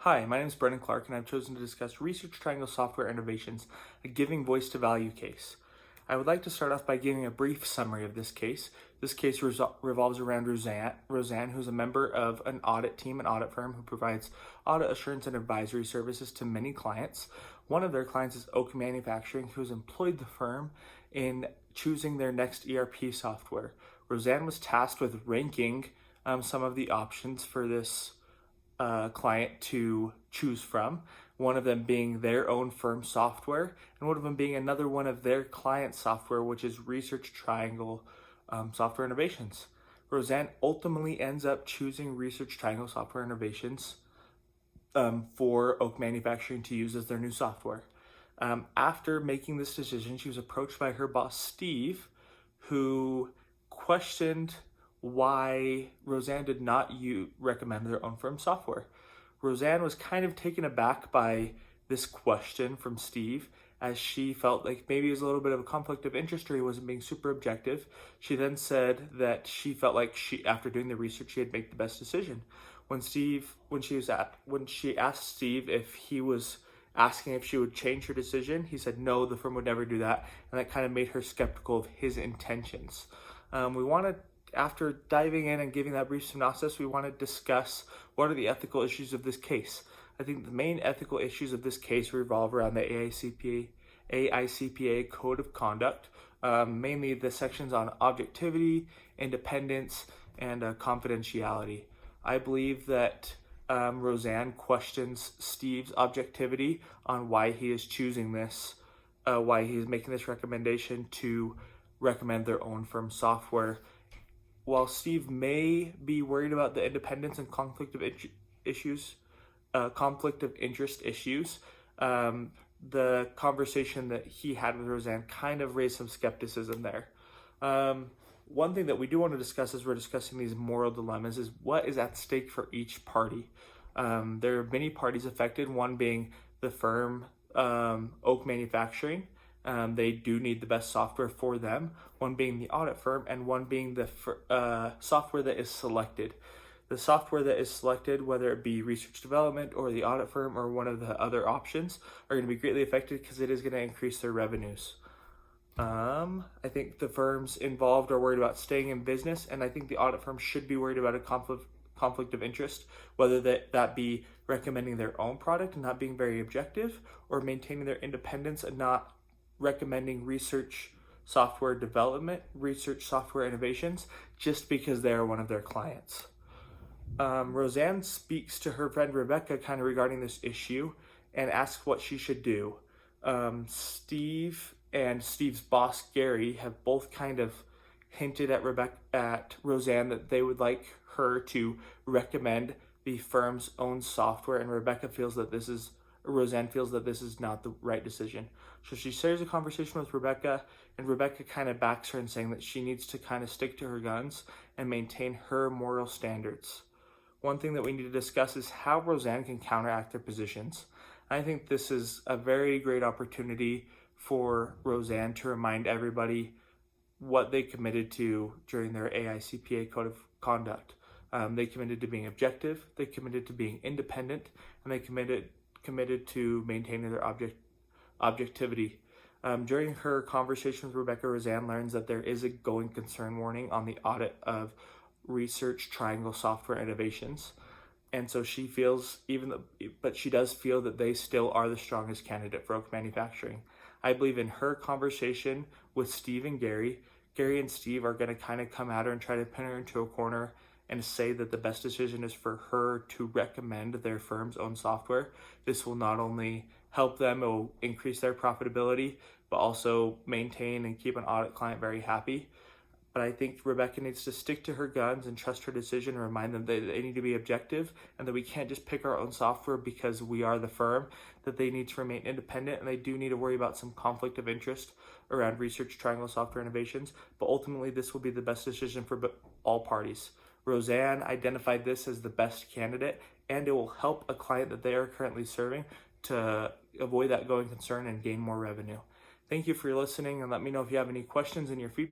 Hi, my name is Brendan Clark, and I've chosen to discuss Research Triangle Software Innovations, a giving voice to value case. I would like to start off by giving a brief summary of this case. This case revolves around Roseanne, who's a member of an audit team, an audit firm who provides audit assurance and advisory services to many clients. One of their clients is Oak Manufacturing, who has employed the firm in choosing their next ERP software. Roseanne was tasked with ranking some of the options for this client to choose from, one of them being their own firm software, and one of them being another one of their client software, which is Research Triangle Software Innovations. Roseanne ultimately ends up choosing Research Triangle Software Innovations for Oak Manufacturing to use as their new software. After making this decision, she was approached by her boss, Steve, who questioned why Roseanne did not recommend their own firm software. Roseanne was kind of taken aback by this question from Steve, as she felt like maybe it was a little bit of a conflict of interest or he wasn't being super objective. She then said that she felt like after doing the research, she had made the best decision. When she asked Steve if he was asking if she would change her decision, he said no, the firm would never do that, and that kind of made her skeptical of his intentions. After diving in and giving that brief synopsis, we want to discuss what are the ethical issues of this case. I think the main ethical issues of this case revolve around the AICPA Code of Conduct, mainly the sections on objectivity, independence, and confidentiality. I believe that Roseanne questions Steve's objectivity on why he is choosing this, why he is making this recommendation to recommend their own firm software. While Steve may be worried about the independence and conflict of interest issues, the conversation that he had with Roseanne kind of raised some skepticism there. One thing that we do want to discuss as we're discussing these moral dilemmas is what is at stake for each party. There are many parties affected, one being the firm Oak Manufacturing. They do need the best software for them, one being the audit firm and one being the software that is selected. The software that is selected, whether it be research development or the audit firm or one of the other options, are going to be greatly affected because it is going to increase their revenues. I think the firms involved are worried about staying in business, and I think the audit firm should be worried about a conflict of interest, whether that be recommending their own product and not being very objective, or maintaining their independence and not recommending research software development, research software innovations, just because they are one of their clients. Roseanne speaks to her friend Rebecca kind of regarding this issue and asks what she should do. Steve and Steve's boss Gary have both kind of hinted at Roseanne that they would like her to recommend the firm's own software, and Roseanne feels that this is not the right decision. So she shares a conversation with Rebecca, and Rebecca kind of backs her in saying that she needs to kind of stick to her guns and maintain her moral standards. One thing that we need to discuss is how Roseanne can counteract their positions. I think this is a very great opportunity for Roseanne to remind everybody what they committed to during their AICPA Code of Conduct. They committed to being objective, they committed to being independent, and they committed to maintaining their objectivity. During her conversation with Rebecca, Roseanne learns that there is a going concern warning on the audit of Research Triangle Software Innovations, and so she does feel that they still are the strongest candidate for Oak Manufacturing. I believe in her conversation with Steve and Gary and Steve are going to kind of come at her and try to pin her into a corner and say that the best decision is for her to recommend their firm's own software. This will not only help them, it will increase their profitability, but also maintain and keep an audit client very happy. But I think Rebecca needs to stick to her guns and trust her decision and remind them that they need to be objective and that we can't just pick our own software because we are the firm, that they need to remain independent, and they do need to worry about some conflict of interest around Research Triangle Software Innovations. But ultimately, this will be the best decision for all parties. Roseanne identified this as the best candidate, and it will help a client that they are currently serving to avoid that going concern and gain more revenue. Thank you for listening, and let me know if you have any questions in your feedback.